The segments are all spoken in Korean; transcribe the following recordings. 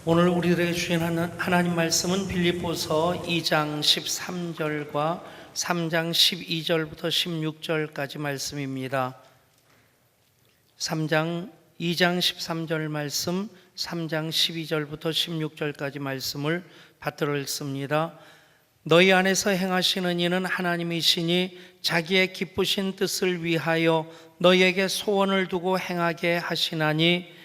오늘 우리들에게 주신 하나님 말씀은 빌립보서 2장 13절과 3장 12절부터 16절까지 말씀입니다. 2장 13절 말씀, 3장 12절부터 16절까지 말씀을 받들어 읽습니다. 너희 안에서 행하시는 이는 하나님이시니 자기의 기쁘신 뜻을 위하여 너희에게 소원을 두고 행하게 하시나니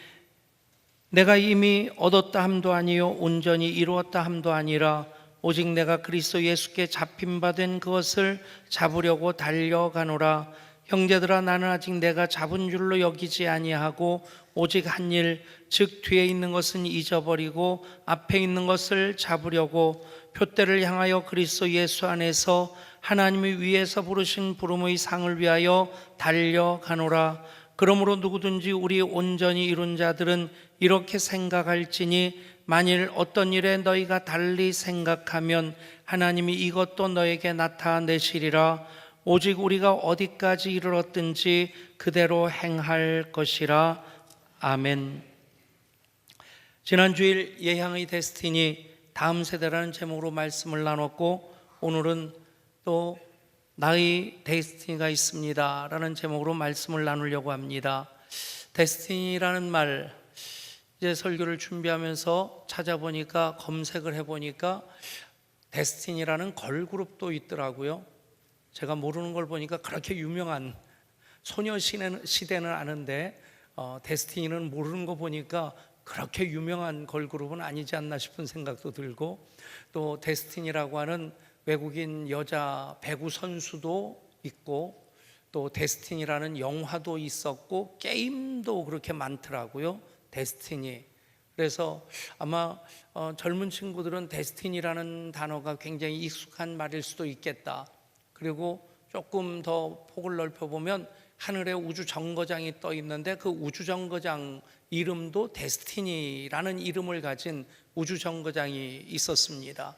내가 이미 얻었다 함도 아니요 온전히 이루었다 함도 아니라 오직 내가 그리스도 예수께 잡힌 바 된 그것을 잡으려고 달려가노라. 형제들아, 나는 아직 내가 잡은 줄로 여기지 아니하고 오직 한 일, 즉 뒤에 있는 것은 잊어버리고 앞에 있는 것을 잡으려고 표대를 향하여 그리스도 예수 안에서 하나님이 위에서 부르신 부름의 상을 위하여 달려가노라. 그러므로 누구든지 우리 온전히 이룬 자들은 이렇게 생각할지니 만일 어떤 일에 너희가 달리 생각하면 하나님이 이것도 너에게 나타내시리라. 오직 우리가 어디까지 이르렀든지 그대로 행할 것이라. 아멘. 지난 주일 예향의 데스티니 다음 세대라는 제목으로 말씀을 나눴고, 오늘은 또 나의 데스티니가 있습니다 라는 제목으로 말씀을 나누려고 합니다. 데스티니라는 말, 이제 설교를 준비하면서 찾아보니까, 검색을 해보니까 데스티니라는 걸그룹도 있더라고요. 제가 모르는 걸 보니까 그렇게 유명한, 소녀시대는 아는데 데스티니는 모르는 거 보니까 그렇게 유명한 걸그룹은 아니지 않나 싶은 생각도 들고, 또 데스티니라고 하는 외국인 여자 배구 선수도 있고, 또 데스티니라는 영화도 있었고 게임도 그렇게 많더라고요. 데스티니. 그래서 아마 젊은 친구들은 데스티니라는 단어가 굉장히 익숙한 말일 수도 있겠다. 그리고 조금 더 폭을 넓혀보면 하늘에 우주 정거장이 떠 있는데 그 우주 정거장 이름도 데스티니라는 이름을 가진 우주 정거장이 있었습니다.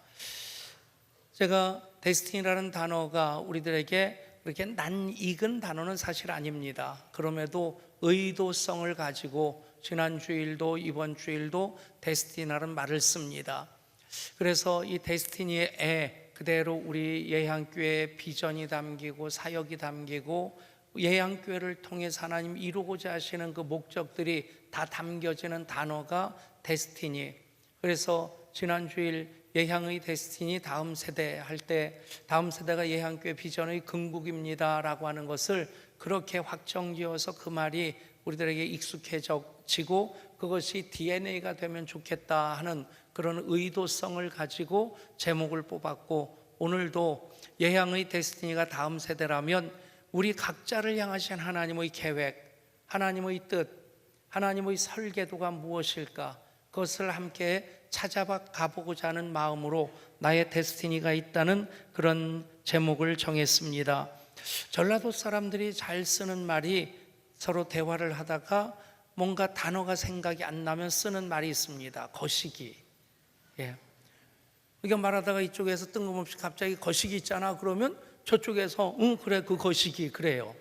제가 데스티니라는 단어가 우리들에게 그렇게 낯익은 단어는 사실 아닙니다. 그럼에도 의도성을 가지고 지난 주일도 이번 주일도 데스티니라는 말을 씁니다. 그래서 이 데스티니의 애, 그대로 우리 예향교회의 비전이 담기고 사역이 담기고 예향교회를 통해서 하나님 이루고자 하시는 그 목적들이 다 담겨지는 단어가 데스티니. 그래서 지난 주일 예향의 데스티니 다음 세대 할 때, 다음 세대가 예향교회 비전의 궁극입니다 라고 하는 것을 그렇게 확정지어서 그 말이 우리들에게 익숙해지고 그것이 DNA가 되면 좋겠다 하는 그런 의도성을 가지고 제목을 뽑았고, 오늘도 예향의 데스티니가 다음 세대라면 우리 각자를 향하신 하나님의 계획, 하나님의 뜻, 하나님의 설계도가 무엇일까, 그것을 함께 찾아가 보고자 하는 마음으로 나의 데스티니가 있다는 그런 제목을 정했습니다. 전라도 사람들이 잘 쓰는 말이, 서로 대화를 하다가 뭔가 단어가 생각이 안 나면 쓰는 말이 있습니다. 거시기. 그러니까 말하다가 이쪽에서 뜬금없이 갑자기 거시기 있잖아 그러면 저쪽에서 그래 그 거시기 그래요.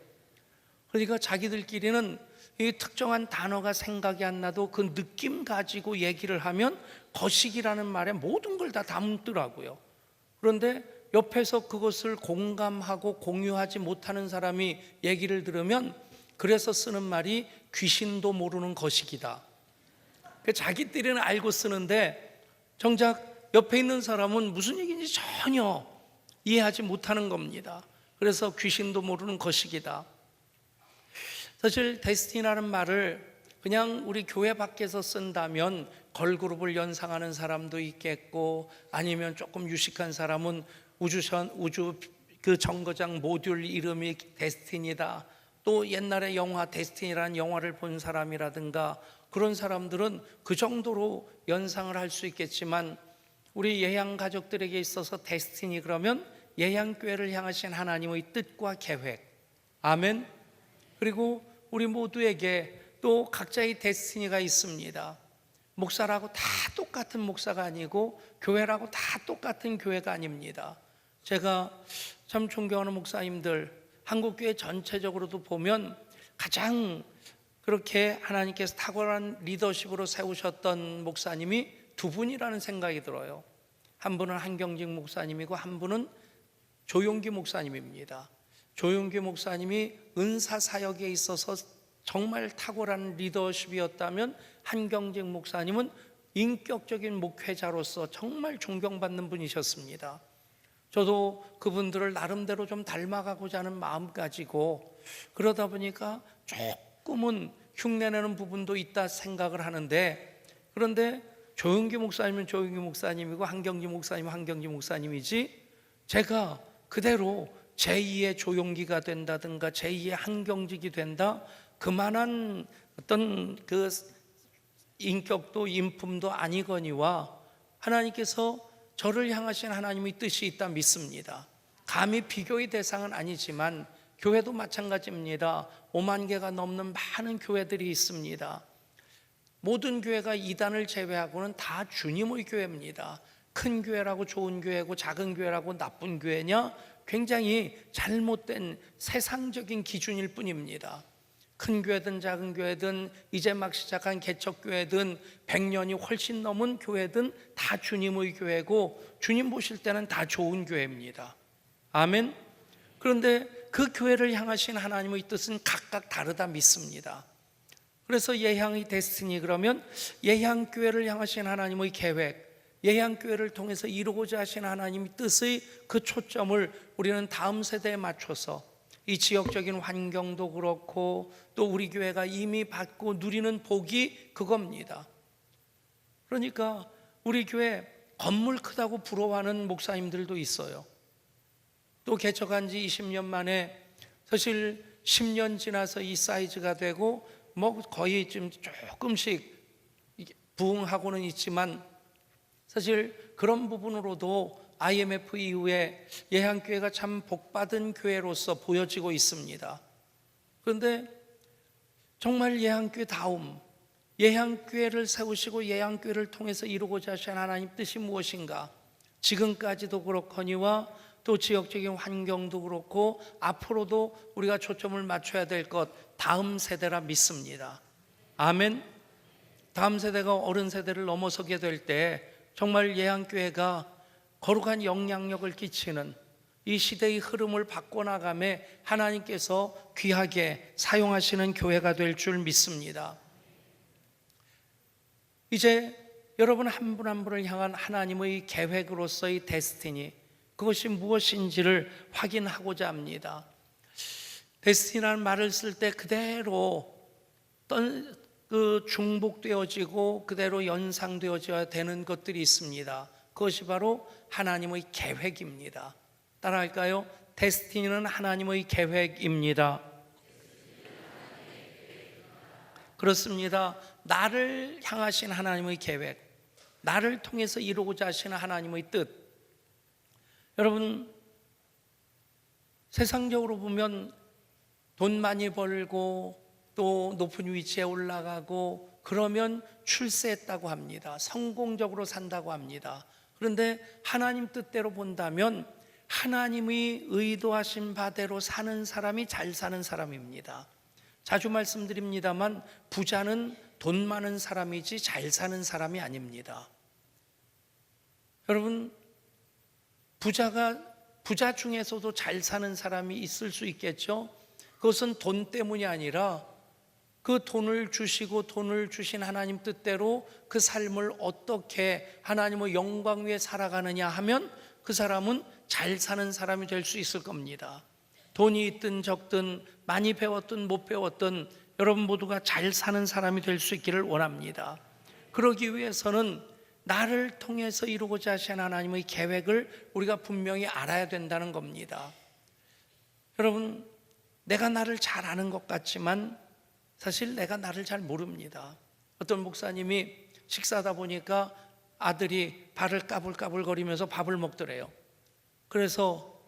그러니까 자기들끼리는 이 특정한 단어가 생각이 안 나도 그 느낌 가지고 얘기를 하면 거시기라는 말에 모든 걸 다 담더라고요. 그런데 옆에서 그것을 공감하고 공유하지 못하는 사람이 얘기를 들으면 그래서 쓰는 말이 귀신도 모르는 거시기다. 자기들은 알고 쓰는데 정작 옆에 있는 사람은 무슨 얘기인지 전혀 이해하지 못하는 겁니다. 그래서 귀신도 모르는 거시기다. 사실 데스티니라는 말을 그냥 우리 교회 밖에서 쓴다면 걸그룹을 연상하는 사람도 있겠고, 아니면 조금 유식한 사람은 우주 그 정거장 모듈 이름이 데스티니다, 또 옛날에 영화 데스티니라는 영화를 본 사람이라든가 그런 사람들은 그 정도로 연상을 할 수 있겠지만, 우리 예향 가족들에게 있어서 데스티니 그러면 예향교회를 향하신 하나님의 뜻과 계획, 아멘. 그리고 우리 모두에게 또 각자의 데스티니가 있습니다. 목사라고 다 똑같은 목사가 아니고 교회라고 다 똑같은 교회가 아닙니다. 제가 참 존경하는 목사님들, 한국교회 전체적으로도 보면 가장 그렇게 하나님께서 탁월한 리더십으로 세우셨던 목사님이 두 분이라는 생각이 들어요. 한 분은 한경직 목사님이고 한 분은 조용기 목사님입니다. 조용기 목사님이 은사 사역에 있어서 정말 탁월한 리더십이었다면 한경직 목사님은 인격적인 목회자로서 정말 존경받는 분이셨습니다. 저도 그분들을 나름대로 좀 닮아가고자 하는 마음 가지고 그러다 보니까 조금은 흉내내는 부분도 있다 생각을 하는데, 그런데 조용기 목사님은 조용기 목사님이고 한경직 목사님은 한경직 목사님이지, 제가 그대로 제2의 조용기가 된다든가 제2의 한경직이 된다, 그만한 어떤 그 인격도 인품도 아니거니와 하나님께서 저를 향하신 하나님의 뜻이 있다 믿습니다. 감히 비교의 대상은 아니지만 교회도 마찬가지입니다. 5만 개가 넘는 많은 교회들이 있습니다. 모든 교회가 이단을 제외하고는 다 주님의 교회입니다. 큰 교회라고 좋은 교회고 작은 교회라고 나쁜 교회냐? 굉장히 잘못된 세상적인 기준일 뿐입니다. 큰 교회든 작은 교회든 이제 막 시작한 개척교회든 100년이 훨씬 넘은 교회든 다 주님의 교회고 주님 보실 때는 다 좋은 교회입니다. 아멘. 그런데 그 교회를 향하신 하나님의 뜻은 각각 다르다 믿습니다. 그래서 예향의 데스티니, 그러면 예향교회를 향하신 하나님의 계획, 예향교회를 통해서 이루고자 하신 하나님의 뜻의 그 초점을 우리는 다음 세대에 맞춰서 이 지역적인 환경도 그렇고 또 우리 교회가 이미 받고 누리는 복이 그겁니다. 그러니까 우리 교회 건물 크다고 부러워하는 목사님들도 있어요. 또 개척한 지 20년 만에 사실 10년 지나서 이 사이즈가 되고 뭐 거의 좀 조금씩 부흥하고는 있지만 사실 그런 부분으로도 IMF 이후에 예향교회가 참 복받은 교회로서 보여지고 있습니다. 그런데 정말 예향교회다움, 예향교회를 세우시고 예향교회를 통해서 이루고자 하신 하나님 뜻이 무엇인가? 지금까지도 그렇거니와 또 지역적인 환경도 그렇고 앞으로도 우리가 초점을 맞춰야 될 것, 다음 세대라 믿습니다. 아멘. 다음 세대가 어른 세대를 넘어서게 될 때 정말 예향교회가 거룩한 영향력을 끼치는 이 시대의 흐름을 바꿔나가며 하나님께서 귀하게 사용하시는 교회가 될 줄 믿습니다. 이제 여러분 한 분 한 분을 향한 하나님의 계획으로서의 데스티니, 그것이 무엇인지를 확인하고자 합니다. 데스티니라는 말을 쓸 때 그대로 중복되어지고 그대로 연상되어져야 되는 것들이 있습니다. 그것이 바로 하나님의 계획입니다. 따라할까요? 데스티니는 하나님의 계획입니다. 그렇습니다. 나를 향하신 하나님의 계획, 나를 통해서 이루고자 하시는 하나님의 뜻. 여러분, 세상적으로 보면 돈 많이 벌고 또 높은 위치에 올라가고 그러면 출세했다고 합니다. 성공적으로 산다고 합니다. 그런데 하나님 뜻대로 본다면 하나님이 의도하신 바대로 사는 사람이 잘 사는 사람입니다. 자주 말씀드립니다만 부자는 돈 많은 사람이지 잘 사는 사람이 아닙니다. 여러분, 부자 중에서도 잘 사는 사람이 있을 수 있겠죠. 그것은 돈 때문이 아니라 그 돈을 주시고 돈을 주신 하나님 뜻대로 그 삶을 어떻게 하나님의 영광 위에 살아가느냐 하면 그 사람은 잘 사는 사람이 될 수 있을 겁니다. 돈이 있든 적든 많이 배웠든 못 배웠든 여러분 모두가 잘 사는 사람이 될 수 있기를 원합니다. 그러기 위해서는 나를 통해서 이루고자 하신 하나님의 계획을 우리가 분명히 알아야 된다는 겁니다. 여러분, 내가 나를 잘 아는 것 같지만 사실 내가 나를 잘 모릅니다. 어떤 목사님이 식사하다 보니까 아들이 발을 까불까불거리면서 밥을 먹더래요. 그래서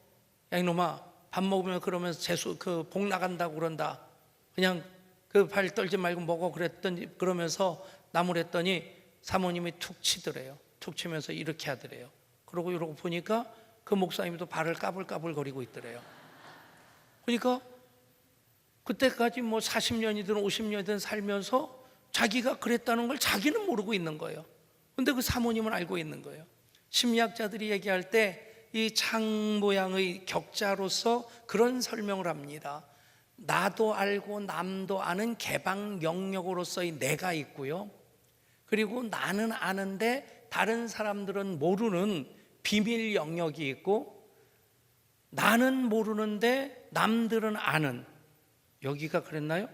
야 이놈아, 밥 먹으면 그러면서 복 나간다고 그런다. 그냥 그 발 떨지 말고 먹어 그러면서 나무랬더니 사모님이 툭 치더래요. 툭 치면서 이렇게 하더래요. 그러고 이러고 보니까 그 목사님도 발을 까불까불거리고 있더래요. 그러니까 그때까지 뭐 40년이든 50년이든 살면서 자기가 그랬다는 걸 자기는 모르고 있는 거예요. 근데 그 사모님은 알고 있는 거예요. 심리학자들이 얘기할 때 이 창 모양의 격자로서 그런 설명을 합니다. 나도 알고 남도 아는 개방 영역으로서의 내가 있고요, 그리고 나는 아는데 다른 사람들은 모르는 비밀 영역이 있고, 나는 모르는데 남들은 아는, 여기가 그랬나요?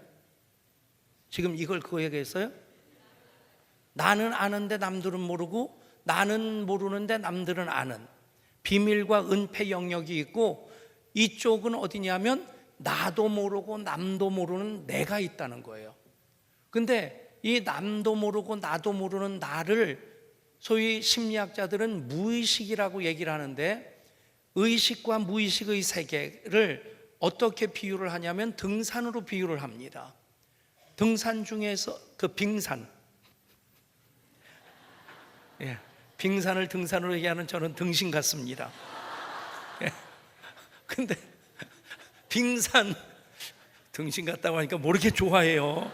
지금 이걸 그거 얘기했어요? 나는 아는데 남들은 모르고, 나는 모르는데 남들은 아는 비밀과 은폐 영역이 있고, 이쪽은 어디냐면 나도 모르고 남도 모르는 내가 있다는 거예요. 근데 이 남도 모르고 나도 모르는 나를 소위 심리학자들은 무의식이라고 얘기를 하는데, 의식과 무의식의 세계를 어떻게 비유를 하냐면 등산으로 비유를 합니다. 등산 중에서 그 빙산, 예, 빙산을 등산으로 얘기하는 저는 등신 같습니다. 예. 근데 빙산 등신 같다고 하니까 모르게 좋아해요.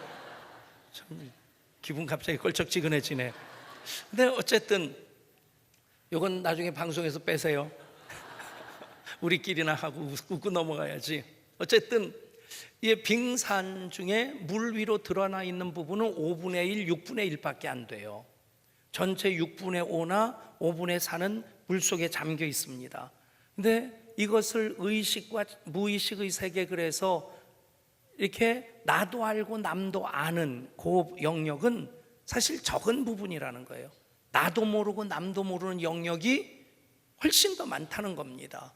참 기분 갑자기 걸쩍지근해지네. 근데 어쨌든 이건 나중에 방송에서 빼세요. 우리끼리나 하고 웃고 넘어가야지. 어쨌든 이 빙산 중에 물 위로 드러나 있는 부분은 5분의 1, 6분의 1밖에 안 돼요. 전체 6분의 5나 5분의 4는 물속에 잠겨 있습니다. 근데 이것을 의식과 무의식의 세계, 그래서 이렇게 나도 알고 남도 아는 그 영역은 사실 적은 부분이라는 거예요. 나도 모르고 남도 모르는 영역이 훨씬 더 많다는 겁니다.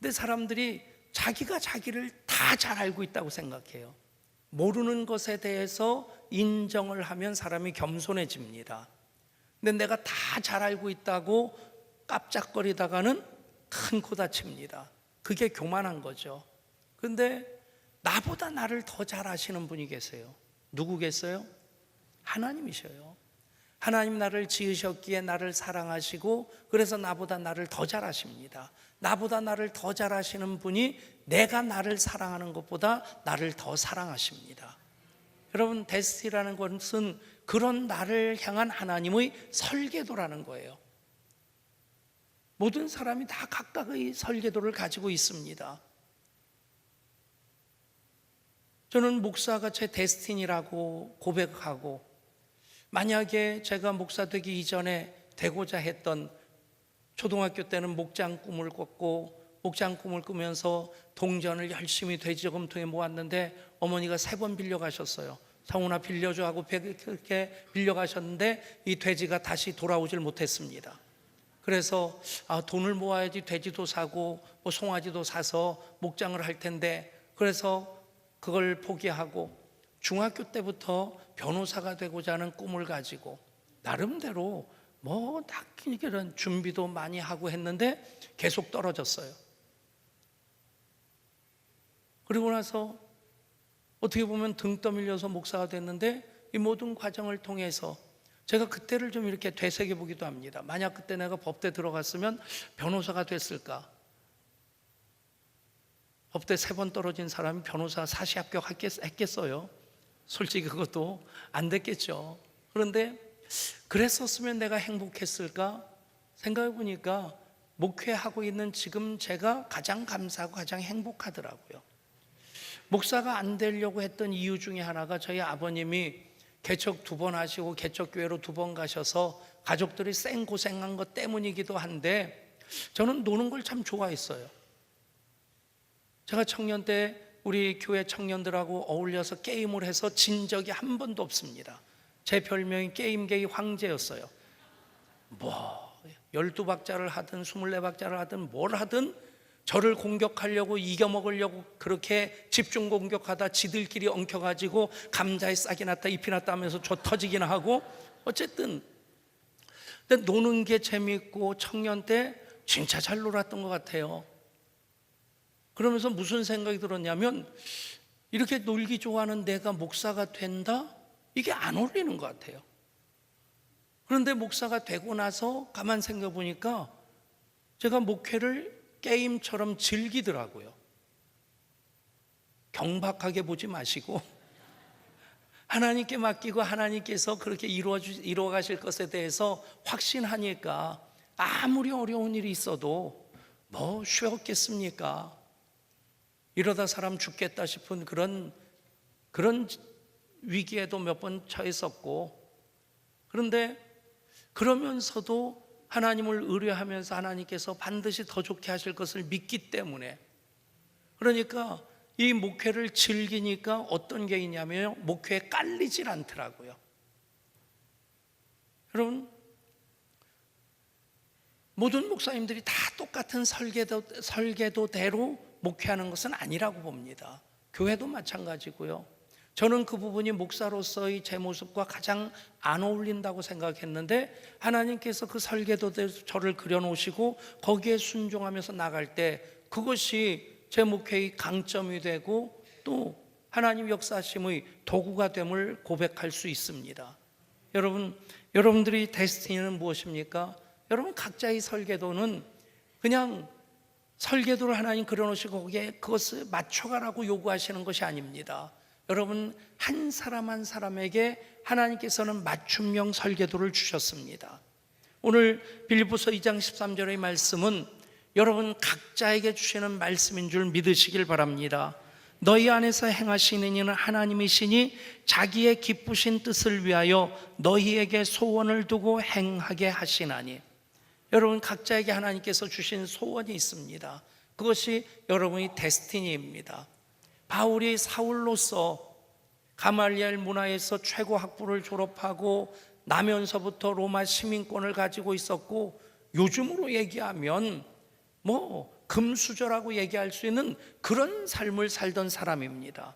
근데 사람들이 자기가 자기를 다 잘 알고 있다고 생각해요. 모르는 것에 대해서 인정을 하면 사람이 겸손해집니다. 근데 내가 다 잘 알고 있다고 깜짝거리다가는 큰 코 다칩니다. 그게 교만한 거죠. 근데 나보다 나를 더 잘 아시는 분이 계세요. 누구 계세요? 하나님이셔요. 하나님 나를 지으셨기에 나를 사랑하시고, 그래서 나보다 나를 더 잘 아십니다. 나보다 나를 더 잘 아시는 분이 내가 나를 사랑하는 것보다 나를 더 사랑하십니다. 여러분, 데스티라는 것은 그런 나를 향한 하나님의 설계도라는 거예요. 모든 사람이 다 각각의 설계도를 가지고 있습니다. 저는 목사가 제 데스티니라고 고백하고, 만약에 제가 목사 되기 이전에 되고자 했던, 초등학교 때는 목장 꿈을 꿨고, 목장 꿈을 꾸면서 동전을 열심히 돼지저금통에 모았는데 어머니가 3번 빌려가셨어요. 성훈아 빌려줘 하고 그렇게 빌려가셨는데 이 돼지가 다시 돌아오질 못했습니다. 그래서 돈을 모아야지 돼지도 사고 뭐 송아지도 사서 목장을 할 텐데, 그래서 그걸 포기하고 중학교 때부터 변호사가 되고자 하는 꿈을 가지고 나름대로 뭐 딱히 그런 준비도 많이 하고 했는데 계속 떨어졌어요. 그리고 나서 어떻게 보면 등 떠밀려서 목사가 됐는데, 이 모든 과정을 통해서 제가 그때를 좀 이렇게 되새겨 보기도 합니다. 만약 그때 내가 법대 들어갔으면 변호사가 됐을까? 법대 3번 떨어진 사람이 변호사 사시 합격했겠어요? 솔직히 그것도 안 됐겠죠. 그런데 그랬었으면 내가 행복했을까? 생각해 보니까 목회하고 있는 지금 제가 가장 감사하고 가장 행복하더라고요. 목사가 안 되려고 했던 이유 중에 하나가 저희 아버님이 개척 2번 하시고 개척교회로 2번 가셔서 가족들이 생고생한 것 때문이기도 한데, 저는 노는 걸 참 좋아했어요. 제가 청년 때 우리 교회 청년들하고 어울려서 게임을 해서 진 적이 한 번도 없습니다. 제 별명이 게임계의 황제였어요. 뭐 12박자를 하든 24박자를 하든 뭘 하든 저를 공격하려고, 이겨먹으려고 그렇게 집중 공격하다 지들끼리 엉켜가지고 감자에 싹이 났다 잎이 났다 하면서 저 터지기나 하고, 어쨌든 근데 노는 게 재미있고 청년 때 진짜 잘 놀았던 것 같아요. 그러면서 무슨 생각이 들었냐면, 이렇게 놀기 좋아하는 내가 목사가 된다? 이게 안 어울리는 것 같아요. 그런데 목사가 되고 나서 가만 생각해 보니까 제가 목회를 게임처럼 즐기더라고요. 경박하게 보지 마시고 하나님께 맡기고 하나님께서 그렇게 이루어 가실 것에 대해서 확신하니까 아무리 어려운 일이 있어도 뭐 쉬웠겠습니까? 이러다 사람 죽겠다 싶은 그런 위기에도 몇 번 처했었고, 그런데 그러면서도 하나님을 의뢰하면서 하나님께서 반드시 더 좋게 하실 것을 믿기 때문에, 그러니까 이 목회를 즐기니까 어떤 게 있냐면 목회에 깔리질 않더라고요. 여러분, 모든 목사님들이 다 똑같은 설계도대로 목회하는 것은 아니라고 봅니다. 교회도 마찬가지고요. 저는 그 부분이 목사로서의 제 모습과 가장 안 어울린다고 생각했는데, 하나님께서 그 설계도대로 저를 그려놓으시고 거기에 순종하면서 나갈 때 그것이 제 목회의 강점이 되고 또 하나님 역사하심의 도구가 됨을 고백할 수 있습니다. 여러분들이 데스티니는 무엇입니까? 여러분 각자의 설계도는 그냥 설계도를 하나님 그려놓으시고 거기에 그것을 맞춰가라고 요구하시는 것이 아닙니다. 여러분 한 사람 한 사람에게 하나님께서는 맞춤형 설계도를 주셨습니다. 오늘 빌립보서 2장 13절의 말씀은 여러분 각자에게 주시는 말씀인 줄 믿으시길 바랍니다. 너희 안에서 행하시는 이는 하나님이시니 자기의 기쁘신 뜻을 위하여 너희에게 소원을 두고 행하게 하시나니. 여러분 각자에게 하나님께서 주신 소원이 있습니다. 그것이 여러분의 데스티니입니다. 바울이 사울로서 가말리엘 문화에서 최고 학부를 졸업하고 나면서부터 로마 시민권을 가지고 있었고, 요즘으로 얘기하면 금수저라고 얘기할 수 있는 그런 삶을 살던 사람입니다.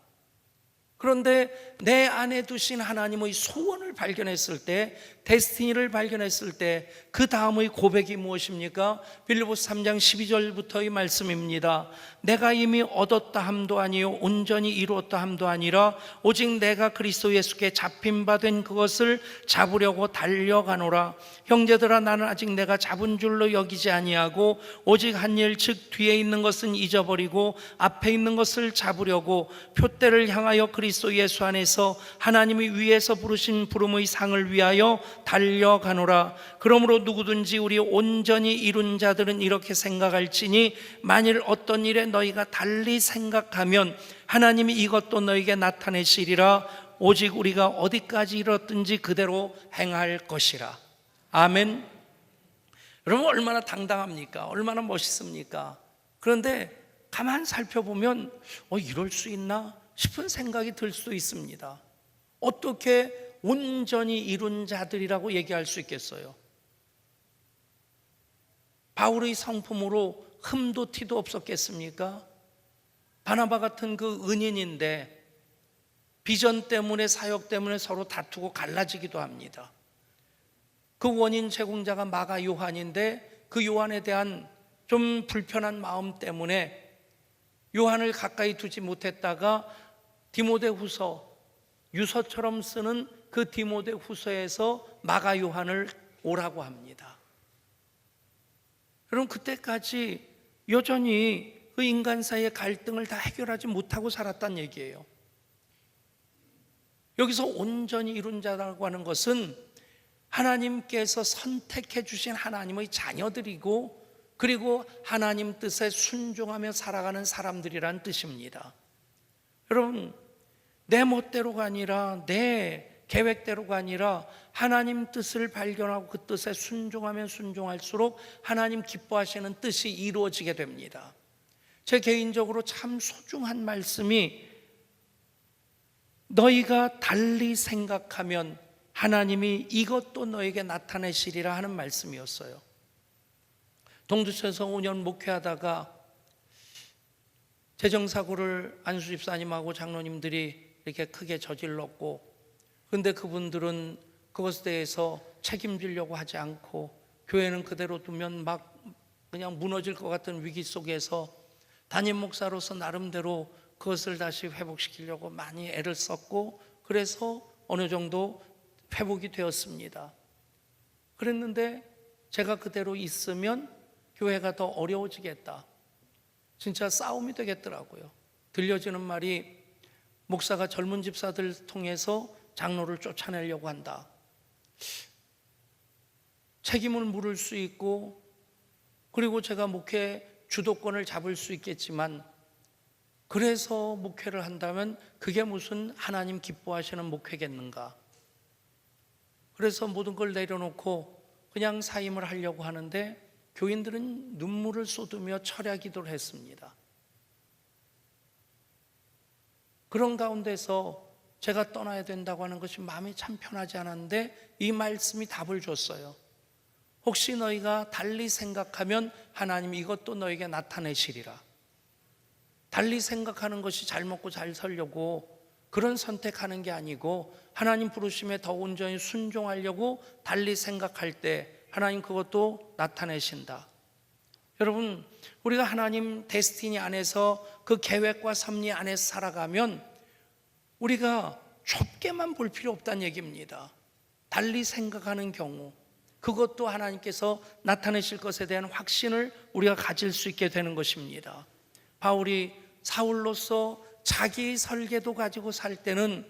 그런데 내 안에 두신 하나님의 소원을 발견했을 때, 데스티니를 발견했을 때 그 다음의 고백이 무엇입니까? 빌립보서 3장 12절부터의 말씀입니다. 내가 이미 얻었다 함도 아니요 온전히 이루었다 함도 아니라 오직 내가 그리스도 예수께 잡힌 바 된 그것을 잡으려고 달려가노라. 형제들아, 나는 아직 내가 잡은 줄로 여기지 아니하고 오직 한 일, 즉 뒤에 있는 것은 잊어버리고 앞에 있는 것을 잡으려고 표대를 향하여 그리스도 예수 안에서 하나님이 위에서 부르신 부름의 상을 위하여 달려가노라. 그러므로 누구든지 우리 온전히 이룬 자들은 이렇게 생각할지니, 만일 어떤 일에 너희가 달리 생각하면 하나님이 이것도 너희에게 나타내시리라. 오직 우리가 어디까지 이뤘든지 그대로 행할 것이라. 아멘. 여러분 얼마나 당당합니까? 얼마나 멋있습니까? 그런데 가만 살펴보면 이럴 수 있나 싶은 생각이 들 수도 있습니다. 어떻게 온전히 이룬 자들이라고 얘기할 수 있겠어요? 바울의 성품으로 흠도 티도 없었겠습니까? 바나바 같은 그 은인인데 비전 때문에, 사역 때문에 서로 다투고 갈라지기도 합니다. 그 원인 제공자가 마가 요한인데 그 요한에 대한 좀 불편한 마음 때문에 요한을 가까이 두지 못했다가 디모데후서, 유서처럼 쓰는 그 디모데후서에서 마가 요한을 오라고 합니다. 그럼 그때까지 여전히 그 인간 사이의 갈등을 다 해결하지 못하고 살았단 얘기예요. 여기서 온전히 이룬 자라고 하는 것은 하나님께서 선택해 주신 하나님의 자녀들이고, 그리고 하나님 뜻에 순종하며 살아가는 사람들이란 뜻입니다. 여러분, 내 멋대로가 아니라, 내 계획대로가 아니라 하나님 뜻을 발견하고 그 뜻에 순종하면 순종할수록 하나님 기뻐하시는 뜻이 이루어지게 됩니다. 제 개인적으로 참 소중한 말씀이, 너희가 달리 생각하면 하나님이 이것도 너에게 나타내시리라 하는 말씀이었어요. 동두천에서 5년 목회하다가 재정사고를 안수 집사님하고 장로님들이 이렇게 크게 저질렀고, 그런데 그분들은 그것에 대해서 책임지려고 하지 않고 교회는 그대로 두면 막 그냥 무너질 것 같은 위기 속에서 담임 목사로서 나름대로 그것을 다시 회복시키려고 많이 애를 썼고, 그래서 어느 정도 회복이 되었습니다. 그랬는데 제가 그대로 있으면 교회가 더 어려워지겠다, 진짜 싸움이 되겠더라고요. 들려지는 말이 목사가 젊은 집사들 통해서 장로를 쫓아내려고 한다. 책임을 물을 수 있고, 그리고 제가 목회 주도권을 잡을 수 있겠지만, 그래서 목회를 한다면 그게 무슨 하나님 기뻐하시는 목회겠는가? 그래서 모든 걸 내려놓고 그냥 사임을 하려고 하는데, 교인들은 눈물을 쏟으며 철야 기도를 했습니다. 그런 가운데서 제가 떠나야 된다고 하는 것이 마음이 참 편하지 않았는데, 이 말씀이 답을 줬어요. 혹시 너희가 달리 생각하면 하나님이 이것도 너에게 나타내시리라. 달리 생각하는 것이 잘 먹고 잘 살려고 그런 선택하는 게 아니고, 하나님 부르심에 더 온전히 순종하려고 달리 생각할 때 하나님 그것도 나타내신다. 여러분, 우리가 하나님 데스티니 안에서, 그 계획과 섭리 안에서 살아가면 우리가 좁게만 볼 필요 없다는 얘기입니다. 달리 생각하는 경우, 그것도 하나님께서 나타내실 것에 대한 확신을 우리가 가질 수 있게 되는 것입니다. 바울이 사울로서 자기 설계도 가지고 살 때는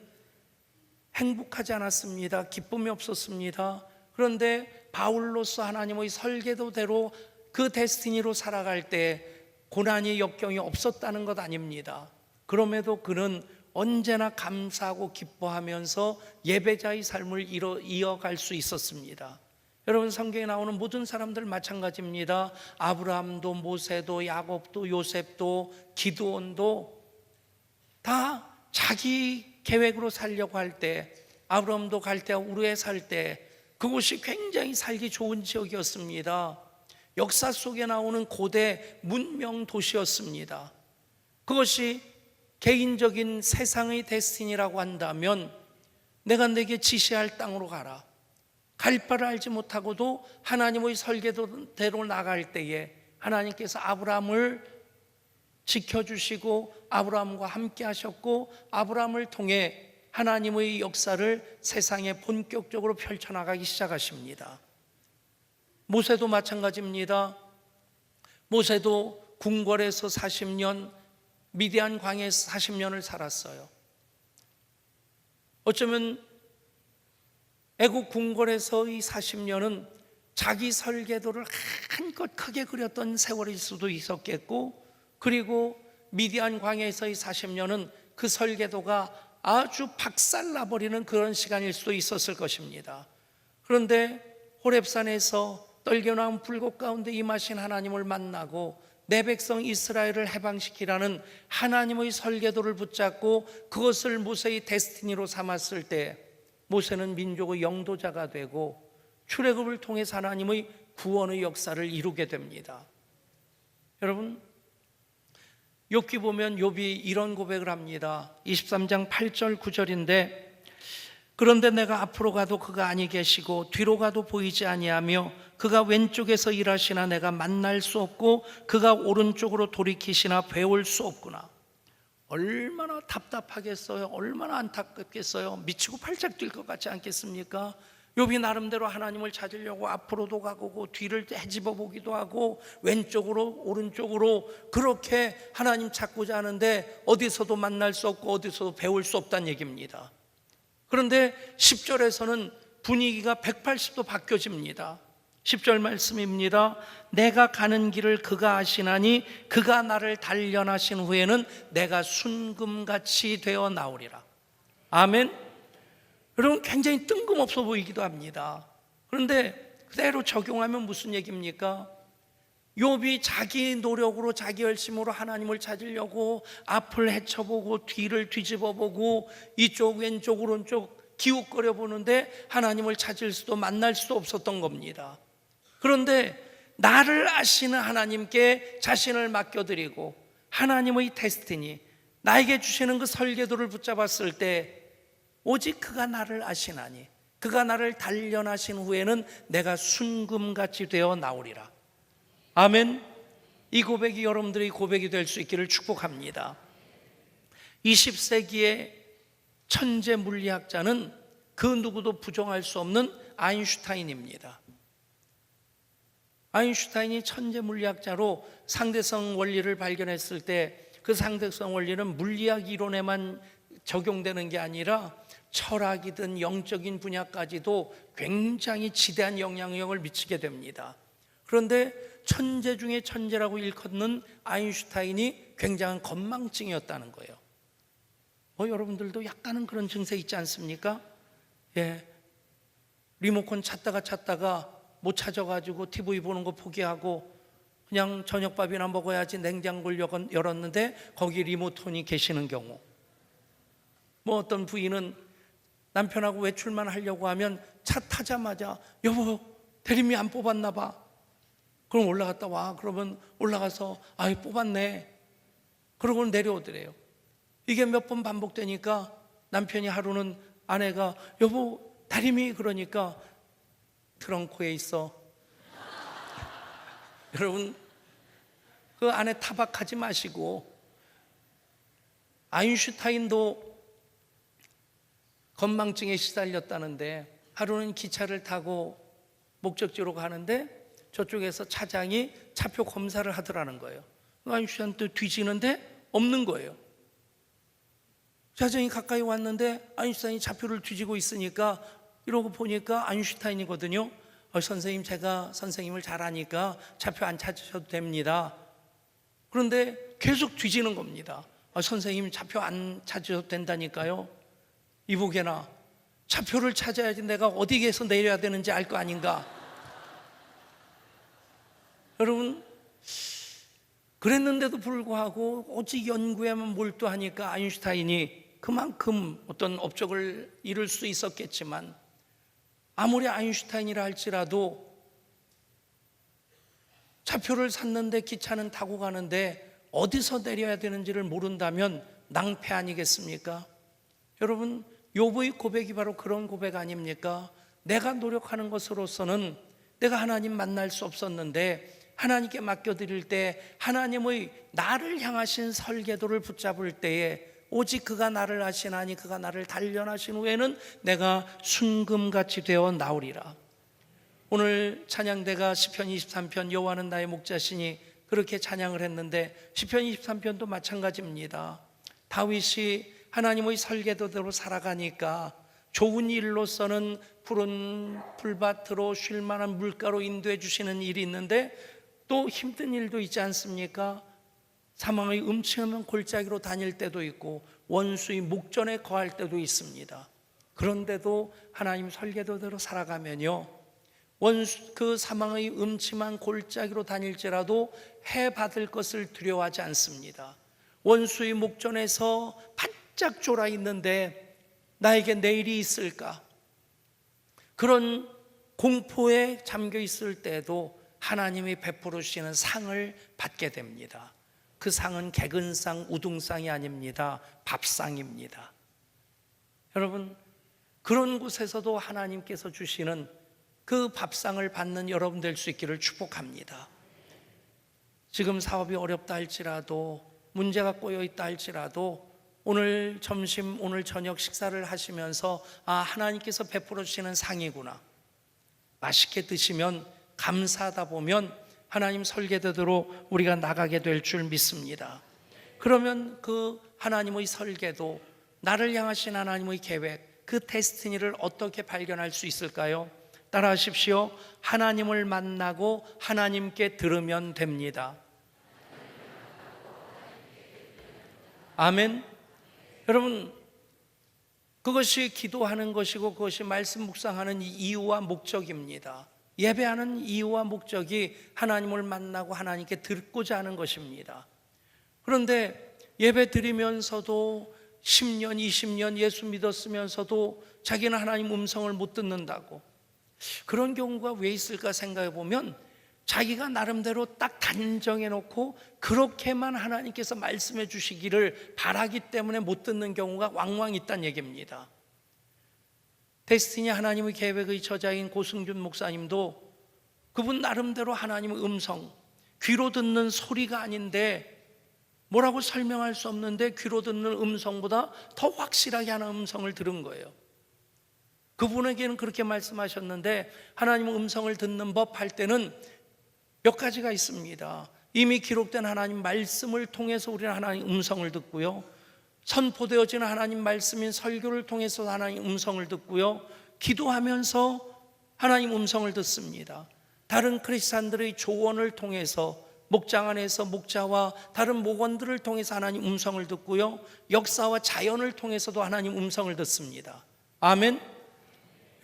행복하지 않았습니다. 기쁨이 없었습니다. 그런데 바울로서 하나님의 설계도대로 그 데스티니로 살아갈 때 고난이 역경이 없었다는 것 아닙니다. 그럼에도 그는 언제나 감사하고 기뻐하면서 예배자의 삶을 이어갈 수 있었습니다. 여러분, 성경에 나오는 모든 사람들 마찬가지입니다. 아브라함도, 모세도, 야곱도, 요셉도, 기드온도 다 자기 계획으로 살려고 할 때, 아브라함도 갈대아 우르에 살 때 그곳이 굉장히 살기 좋은 지역이었습니다. 역사 속에 나오는 고대 문명 도시였습니다. 그것이 개인적인 세상의 데스티니라고 한다면, 내가 내게 지시할 땅으로 가라. 갈 바를 알지 못하고도 하나님의 설계도대로 나갈 때에 하나님께서 아브라함을 지켜주시고 아브라함과 함께 하셨고, 아브라함을 통해 하나님의 역사를 세상에 본격적으로 펼쳐나가기 시작하십니다. 모세도 마찬가지입니다. 모세도 궁궐에서 40년, 미디안 광야에서 40년을 살았어요. 어쩌면 애국 궁궐에서의 40년은 자기 설계도를 한껏 크게 그렸던 세월일 수도 있었겠고, 그리고 미디안 광야에서의 40년은 그 설계도가 아주 박살나버리는 그런 시간일 수도 있었을 것입니다. 그런데 호렙산에서 떨겨나온 불꽃 가운데 임하신 하나님을 만나고 내 백성 이스라엘을 해방시키라는 하나님의 설계도를 붙잡고 그것을 모세의 데스티니로 삼았을 때, 모세는 민족의 영도자가 되고 출애굽을 통해서 하나님의 구원의 역사를 이루게 됩니다. 여러분, 욥기 보면 욥이 이런 고백을 합니다. 23장 8절 9절인데, 그런데 내가 앞으로 가도 그가 아니 계시고 뒤로 가도 보이지 아니하며 그가 왼쪽에서 일하시나 내가 만날 수 없고 그가 오른쪽으로 돌이키시나 배울 수 없구나. 얼마나 답답하겠어요. 얼마나 안타깝겠어요. 미치고 팔짝 뛸 것 같지 않겠습니까? 욥이 나름대로 하나님을 찾으려고 앞으로도 가고 뒤를 헤집어 보기도 하고 왼쪽으로 오른쪽으로 그렇게 하나님 찾고자 하는데 어디서도 만날 수 없고 어디서도 배울 수 없다는 얘기입니다. 그런데 10절에서는 분위기가 180도 바뀌어집니다. 10절 말씀입니다. 내가 가는 길을 그가 아시나니 그가 나를 단련하신 후에는 내가 순금같이 되어 나오리라. 아멘. 여러분, 굉장히 뜬금없어 보이기도 합니다. 그런데 그대로 적용하면 무슨 얘기입니까? 욥이 자기 노력으로 자기 열심으로 하나님을 찾으려고 앞을 헤쳐보고 뒤를 뒤집어보고 이쪽 왼쪽 오른쪽 기웃거려 보는데 하나님을 찾을 수도 만날 수도 없었던 겁니다. 그런데 나를 아시는 하나님께 자신을 맡겨드리고 하나님의 데스티니, 나에게 주시는 그 설계도를 붙잡았을 때 오직 그가 나를 아시나니 그가 나를 단련하신 후에는 내가 순금같이 되어 나오리라. 아멘. 이 고백이 여러분들의 고백이 될 수 있기를 축복합니다. 20세기의 천재 물리학자는 그 누구도 부정할 수 없는 아인슈타인입니다. 아인슈타인이 천재 물리학자로 상대성 원리를 발견했을 때 그 상대성 원리는 물리학 이론에만 적용되는 게 아니라 철학이든 영적인 분야까지도 굉장히 지대한 영향력을 미치게 됩니다. 그런데 천재 중에 천재라고 일컫는 아인슈타인이 굉장한 건망증이었다는 거예요. 여러분들도 약간은 그런 증세 있지 않습니까? 리모컨 찾다가 못 찾아가지고 TV 보는 거 포기하고 그냥 저녁밥이나 먹어야지 냉장고를 열었는데 거기 리모컨이 계시는 경우, 어떤 부인은 남편하고 외출만 하려고 하면 차 타자마자 여보 대리미 안 뽑았나 봐. 그럼 올라갔다 와. 그러면 올라가서 뽑았네. 그러고 내려오더래요. 이게 몇 번 반복되니까 남편이 하루는 아내가 여보 다리미 그러니까 트렁크에 있어. 여러분 그 안에 타박하지 마시고, 아인슈타인도 건망증에 시달렸다는데 하루는 기차를 타고 목적지로 가는데 저쪽에서 차장이 차표 검사를 하더라는 거예요. 아인슈타인도 뒤지는데 없는 거예요. 차장이 가까이 왔는데 아인슈타인이 차표를 뒤지고 있으니까 이러고 보니까 아인슈타인이거든요. 선생님 제가 선생님을 잘 아니까 차표 안 찾으셔도 됩니다. 그런데 계속 뒤지는 겁니다. 선생님 차표 안 찾으셔도 된다니까요. 이보게나 차표를 찾아야지 내가 어디에서 내려야 되는지 알 거 아닌가. 여러분 그랬는데도 불구하고 오직 연구에만 몰두하니까 아인슈타인이 그만큼 어떤 업적을 이룰 수 있었겠지만, 아무리 아인슈타인이라 할지라도 차표를 샀는데 기차는 타고 가는데 어디서 내려야 되는지를 모른다면 낭패 아니겠습니까? 여러분 욥의 고백이 바로 그런 고백 아닙니까? 내가 노력하는 것으로서는 내가 하나님 만날 수 없었는데 하나님께 맡겨드릴 때 하나님의 나를 향하신 설계도를 붙잡을 때에 오직 그가 나를 아시나니 그가 나를 단련하신 후에는 내가 순금같이 되어 나오리라. 오늘 찬양대가 시편 23편 여호와는 나의 목자시니 그렇게 찬양을 했는데 시편 23편도 마찬가지입니다. 다윗이 하나님의 설계도대로 살아가니까 좋은 일로서는 푸른 풀밭으로 쉴 만한 물가로 인도해 주시는 일이 있는데 또 힘든 일도 있지 않습니까? 사망의 음침한 골짜기로 다닐 때도 있고 원수의 목전에 거할 때도 있습니다. 그런데도 하나님 설계도대로 살아가면요, 그 사망의 음침한 골짜기로 다닐지라도 해 받을 것을 두려워하지 않습니다. 원수의 목전에서 바짝 졸아 있는데 나에게 내일이 있을까? 그런 공포에 잠겨 있을 때도 하나님이 베풀어 주시는 상을 받게 됩니다. 그 상은 개근상, 우등상이 아닙니다. 밥상입니다. 여러분 그런 곳에서도 하나님께서 주시는 그 밥상을 받는 여러분 될 수 있기를 축복합니다. 지금 사업이 어렵다 할지라도, 문제가 꼬여 있다 할지라도 오늘 점심, 오늘 저녁 식사를 하시면서 하나님께서 베풀어 주시는 상이구나, 맛있게 드시면 감사하다 보면 하나님 설계도대로 우리가 나가게 될 줄 믿습니다. 그러면 그 하나님의 설계도, 나를 향하신 하나님의 계획, 그 데스티니를 어떻게 발견할 수 있을까요? 따라하십시오. 하나님을 만나고 하나님께 들으면 됩니다. 아멘. 여러분 그것이 기도하는 것이고 그것이 말씀 묵상하는 이유와 목적입니다. 예배하는 이유와 목적이 하나님을 만나고 하나님께 듣고자 하는 것입니다. 그런데 예배 드리면서도 10년, 20년 예수 믿었으면서도 자기는 하나님 음성을 못 듣는다고, 그런 경우가 왜 있을까 생각해 보면 자기가 나름대로 딱 단정해 놓고 그렇게만 하나님께서 말씀해 주시기를 바라기 때문에 못 듣는 경우가 왕왕 있다는 얘기입니다. 데스티니 하나님의 계획의 저자인 고승준 목사님도 그분 나름대로 하나님의 음성, 귀로 듣는 소리가 아닌데 뭐라고 설명할 수 없는데 귀로 듣는 음성보다 더 확실하게 하는 음성을 들은 거예요. 그분에게는 그렇게 말씀하셨는데 하나님의 음성을 듣는 법 할 때는 몇 가지가 있습니다. 이미 기록된 하나님 말씀을 통해서 우리는 하나님 음성을 듣고요, 선포되어지는 하나님 말씀인 설교를 통해서 하나님 음성을 듣고요, 기도하면서 하나님 음성을 듣습니다. 다른 크리스찬들의 조언을 통해서, 목장 안에서 목자와 다른 목원들을 통해서 하나님 음성을 듣고요, 역사와 자연을 통해서도 하나님 음성을 듣습니다. 아멘.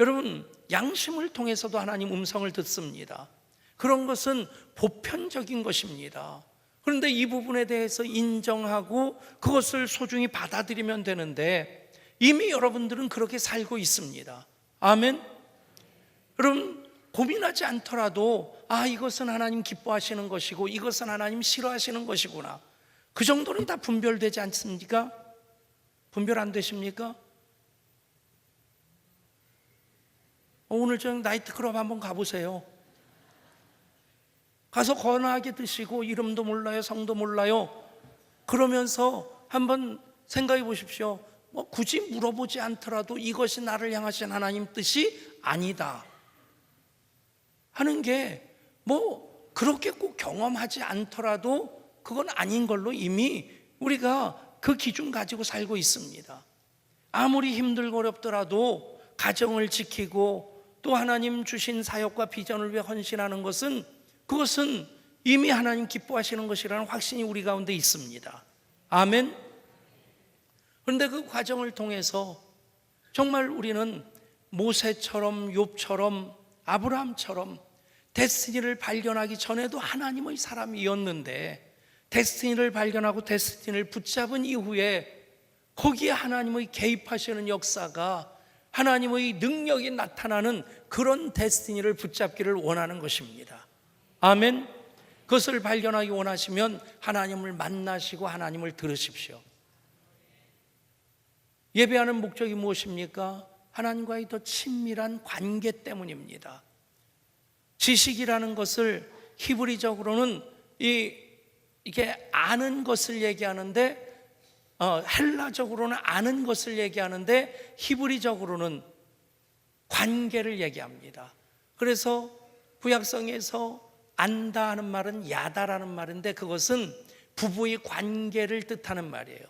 여러분, 양심을 통해서도 하나님 음성을 듣습니다. 그런 것은 보편적인 것입니다. 그런데 이 부분에 대해서 인정하고 그것을 소중히 받아들이면 되는데, 이미 여러분들은 그렇게 살고 있습니다. 아멘. 여러분, 고민하지 않더라도 이것은 하나님 기뻐하시는 것이고 이것은 하나님 싫어하시는 것이구나, 그 정도는 다 분별되지 않습니까? 분별 안 되십니까? 오늘 저녁 나이트클럽 한번 가보세요. 가서 거나하게 드시고 이름도 몰라요, 성도 몰라요, 그러면서 한번 생각해 보십시오. 굳이 물어보지 않더라도 이것이 나를 향하신 하나님 뜻이 아니다 하는 게 그렇게 꼭 경험하지 않더라도 그건 아닌 걸로 이미 우리가 그 기준 가지고 살고 있습니다. 아무리 힘들고 어렵더라도 가정을 지키고 또 하나님 주신 사역과 비전을 위해 헌신하는 것은, 그것은 이미 하나님 기뻐하시는 것이라는 확신이 우리 가운데 있습니다. 아멘. 그런데 그 과정을 통해서 정말 우리는 모세처럼, 욥처럼, 아브라함처럼 데스티니를 발견하기 전에도 하나님의 사람이었는데, 데스티니를 발견하고 데스티니를 붙잡은 이후에 거기에 하나님의 개입하시는 역사가, 하나님의 능력이 나타나는 그런 데스티니를 붙잡기를 원하는 것입니다. 아멘. 그것을 발견하기 원하시면 하나님을 만나시고 하나님을 들으십시오. 예배하는 목적이 무엇입니까? 하나님과의 더 친밀한 관계 때문입니다. 지식이라는 것을 히브리적으로는 이게 아는 것을 얘기하는데, 헬라적으로는 아는 것을 얘기하는데 히브리적으로는 관계를 얘기합니다. 그래서 구약성에서 안다 하는 말은 야다라는 말인데, 그것은 부부의 관계를 뜻하는 말이에요.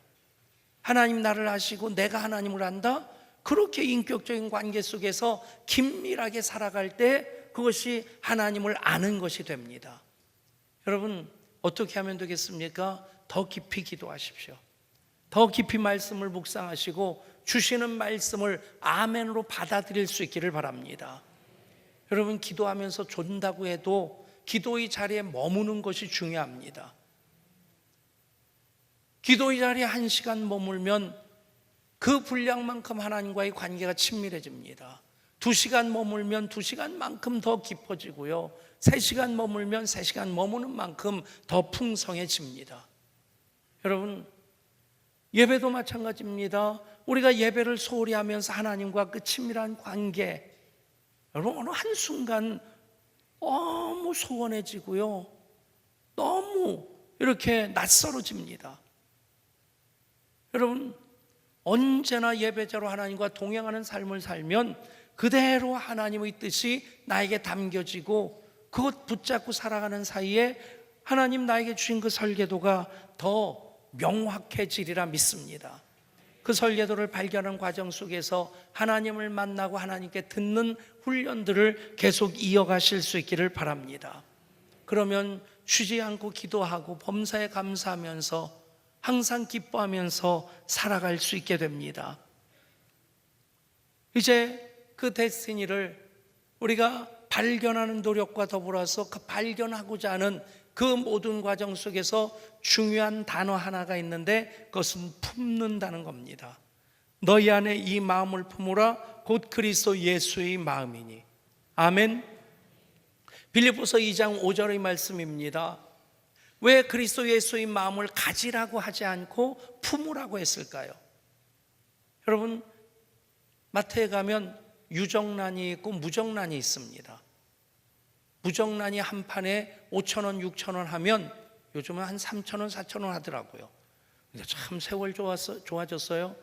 하나님 나를 아시고 내가 하나님을 안다, 그렇게 인격적인 관계 속에서 긴밀하게 살아갈 때 그것이 하나님을 아는 것이 됩니다. 여러분, 어떻게 하면 되겠습니까? 더 깊이 기도하십시오. 더 깊이 말씀을 묵상하시고 주시는 말씀을 아멘으로 받아들일 수 있기를 바랍니다. 여러분, 기도하면서 존다고 해도 기도의 자리에 머무는 것이 중요합니다. 기도의 자리에 1시간 머물면 그 분량만큼 하나님과의 관계가 친밀해집니다. 2시간 머물면 2시간만큼 더 깊어지고요, 3시간 머물면 3시간 머무는 만큼 더 풍성해집니다. 여러분, 예배도 마찬가지입니다. 우리가 예배를 소홀히 하면서 하나님과 그 친밀한 관계, 여러분, 어느 한순간 너무 소원해지고요, 너무 이렇게 낯설어집니다. 여러분, 언제나 예배자로 하나님과 동행하는 삶을 살면 그대로 하나님의 뜻이 나에게 담겨지고 그것 붙잡고 살아가는 사이에 하나님 나에게 주신 그 설계도가 더 명확해지리라 믿습니다. 그 설계도를 발견하는 과정 속에서 하나님을 만나고 하나님께 듣는 훈련들을 계속 이어가실 수 있기를 바랍니다. 그러면 쉬지 않고 기도하고 범사에 감사하면서 항상 기뻐하면서 살아갈 수 있게 됩니다. 이제 그 데스티니를 우리가 발견하는 노력과 더불어서 그 발견하고자 하는 그 모든 과정 속에서 중요한 단어 하나가 있는데, 그것은 품는다는 겁니다. 너희 안에 이 마음을 품으라, 곧 그리스도 예수의 마음이니. 아멘. 빌립보서 2장 5절의 말씀입니다. 왜 그리스도 예수의 마음을 가지라고 하지 않고 품으라고 했을까요? 여러분, 마태에 가면 유정란이 있고 무정란이 있습니다. 무정란이 한 판에 5,000원, 6,000원 하면 요즘은 한 3,000원, 4,000원 하더라고요. 근데 참 세월 좋아졌어요.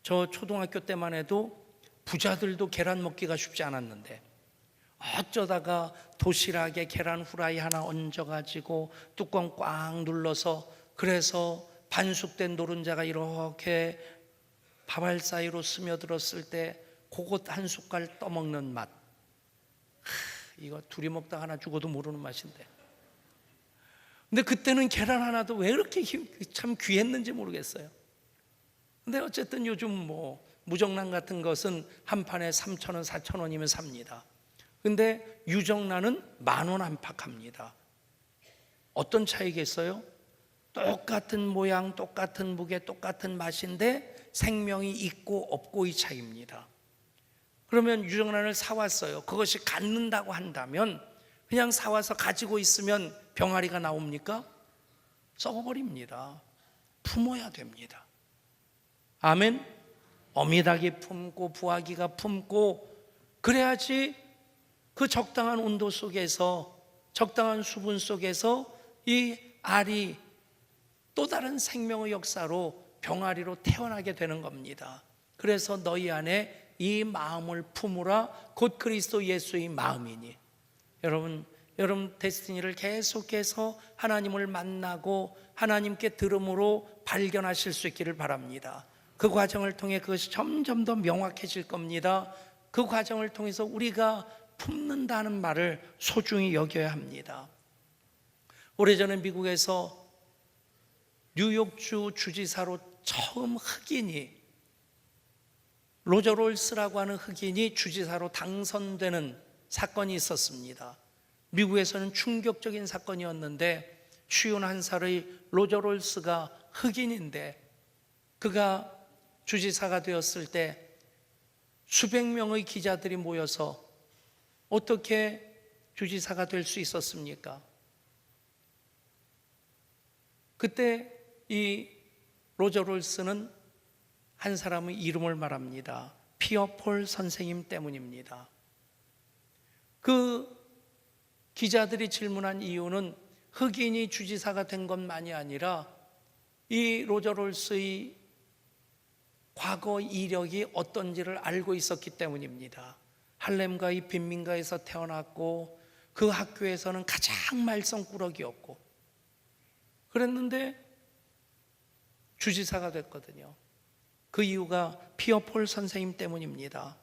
저 초등학교 때만 해도 부자들도 계란 먹기가 쉽지 않았는데, 어쩌다가 도시락에 계란 후라이 하나 얹어가지고 뚜껑 꽉 눌러서, 그래서 반숙된 노른자가 이렇게 밥알 사이로 스며들었을 때 그것 한 숟갈 떠먹는 맛, 이거 둘이 먹다 하나 죽어도 모르는 맛인데, 근데 그때는 계란 하나도 왜 그렇게 참 귀했는지 모르겠어요. 근데 어쨌든 요즘 뭐 무정란 같은 것은 한 판에 3,000원, 4,000원이면 삽니다. 근데 유정란은 10,000원 안팎합니다. 어떤 차이겠어요? 똑같은 모양, 똑같은 무게, 똑같은 맛인데 생명이 있고 없고의 차이입니다. 그러면 유정란을 사왔어요. 그것이 갖는다고 한다면 그냥 사와서 가지고 있으면 병아리가 나옵니까? 썩어버립니다. 품어야 됩니다. 아멘. 어미닭이 품고 부화기가 품고 그래야지 그 적당한 온도 속에서, 적당한 수분 속에서 이 알이 또 다른 생명의 역사로 병아리로 태어나게 되는 겁니다. 그래서 너희 안에 이 마음을 품으라, 곧 그리스도 예수의 마음이니. 여러분 데스티니를 계속해서 하나님을 만나고 하나님께 들음으로 발견하실 수 있기를 바랍니다. 그 과정을 통해 그것이 점점 더 명확해질 겁니다. 그 과정을 통해서 우리가 품는다는 말을 소중히 여겨야 합니다. 오래전에 미국에서 뉴욕주 주지사로 처음 흑인이, 로저 롤스라고 하는 흑인이 주지사로 당선되는 사건이 있었습니다. 미국에서는 충격적인 사건이었는데 51살의 로저 롤스가 흑인인데 그가 주지사가 되었을 때 수백 명의 기자들이 모여서 어떻게 주지사가 될 수 있었습니까? 그때 이 로저 롤스는 한 사람의 이름을 말합니다. 피어 폴 선생님 때문입니다. 그 기자들이 질문한 이유는 흑인이 주지사가 된 것만이 아니라 이 로저 롤스의 과거 이력이 어떤지를 알고 있었기 때문입니다. 할렘가의 빈민가에서 태어났고 그 학교에서는 가장 말썽꾸러기였고 그랬는데 주지사가 됐거든요. 그 이유가 피어 폴 선생님 때문입니다.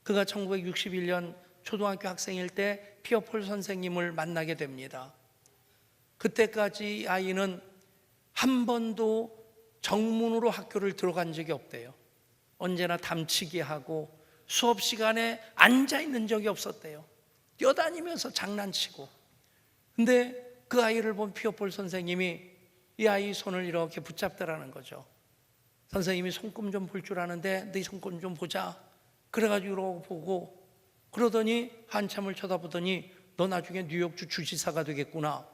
그가 1961년 초등학교 학생일 때 피어 폴 선생님을 만나게 됩니다. 그때까지 아이는 한 번도 정문으로 학교를 들어간 적이 없대요. 언제나 담치기 하고 수업 시간에 앉아 있는 적이 없었대요. 뛰어다니면서 장난치고. 근데 그 아이를 본 피어 폴 선생님이 이 아이 손을 이렇게 붙잡더라는 거죠. 선생님이 손금 좀 볼 줄 아는데 네 손금 좀 보자. 그래가지고 이러고 보고 그러더니 한참을 쳐다보더니 너 나중에 뉴욕주 주지사가 되겠구나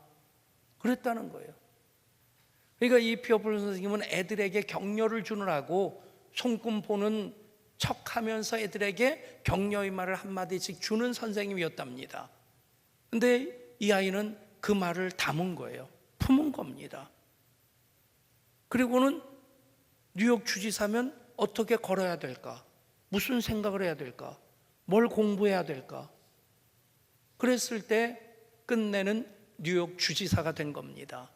그랬다는 거예요. 그러니까 이 피어 폴 선생님은 애들에게 격려를 주느라고 손금 보는 척하면서 애들에게 격려의 말을 한마디씩 주는 선생님이었답니다. 근데 이 아이는 그 말을 담은 거예요. 품은 겁니다. 그리고는 뉴욕 주지사면 어떻게 걸어야 될까? 무슨 생각을 해야 될까? 뭘 공부해야 될까? 그랬을 때 끝내는 뉴욕 주지사가 된 겁니다.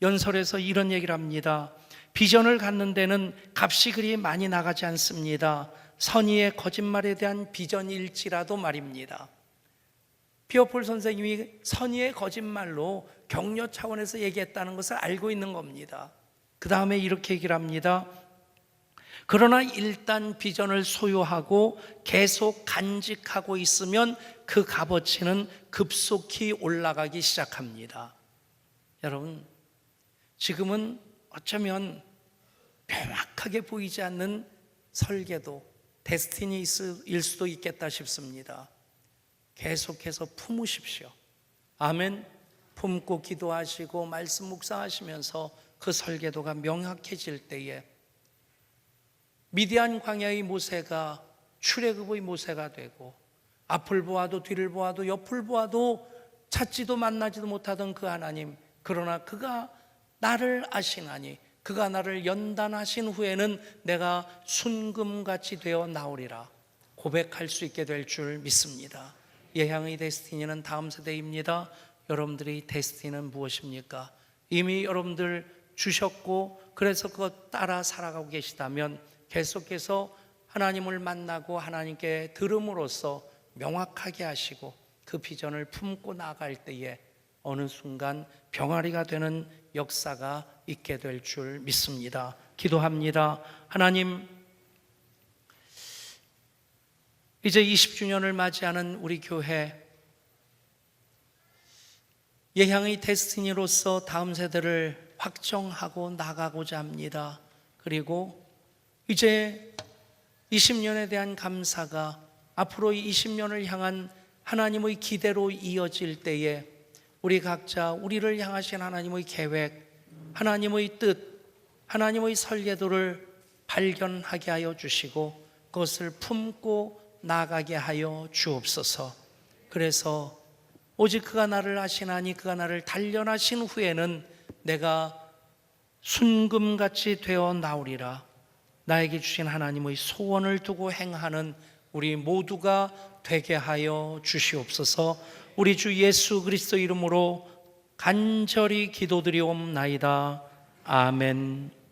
연설에서 이런 얘기를 합니다. 비전을 갖는 데는 값이 그리 많이 나가지 않습니다. 선의의 거짓말에 대한 비전일지라도 말입니다. 피어 폴 선생님이 선의의 거짓말로 격려 차원에서 얘기했다는 것을 알고 있는 겁니다. 그 다음에 이렇게 얘기를 합니다. 그러나 일단 비전을 소유하고 계속 간직하고 있으면 그 값어치는 급속히 올라가기 시작합니다. 여러분, 지금은 어쩌면 명확하게 보이지 않는 설계도, 데스티니일 수도 있겠다 싶습니다. 계속해서 품으십시오. 아멘. 품고 기도하시고 말씀 묵상하시면서 그 설계도가 명확해질 때에 미디안 광야의 모세가 출애굽의 모세가 되고 앞을 보아도 뒤를 보아도 옆을 보아도 찾지도 만나지도 못하던 그 하나님, 그러나 그가 나를 아시나니 그가 나를 연단하신 후에는 내가 순금같이 되어 나오리라 고백할 수 있게 될 줄 믿습니다. 예향의 데스티니는 다음 세대입니다. 여러분들의 데스티니는 무엇입니까? 이미 여러분들 주셨고 그래서 그것 따라 살아가고 계시다면 계속해서 하나님을 만나고 하나님께 들음으로써 명확하게 하시고 그 비전을 품고 나아갈 때에 어느 순간 병아리가 되는 역사가 있게 될 줄 믿습니다. 기도합니다. 하나님, 이제 20주년을 맞이하는 우리 교회 예향의 데스티니로서 다음 세대를 확정하고 나가고자 합니다. 그리고 이제 20년에 대한 감사가 앞으로 20년을 향한 하나님의 기대로 이어질 때에 우리 각자 우리를 향하신 하나님의 계획, 하나님의 뜻, 하나님의 설계도를 발견하게 하여 주시고 그것을 품고 나아가게 하여 주옵소서. 그래서 오직 그가 나를 아시나니 그가 나를 단련하신 후에는 내가 순금같이 되어 나오리라. 나에게 주신 하나님의 소원을 두고 행하는 우리 모두가 되게 하여 주시옵소서. 우리 주 예수 그리스도 이름으로 간절히 기도드리옵나이다. 아멘.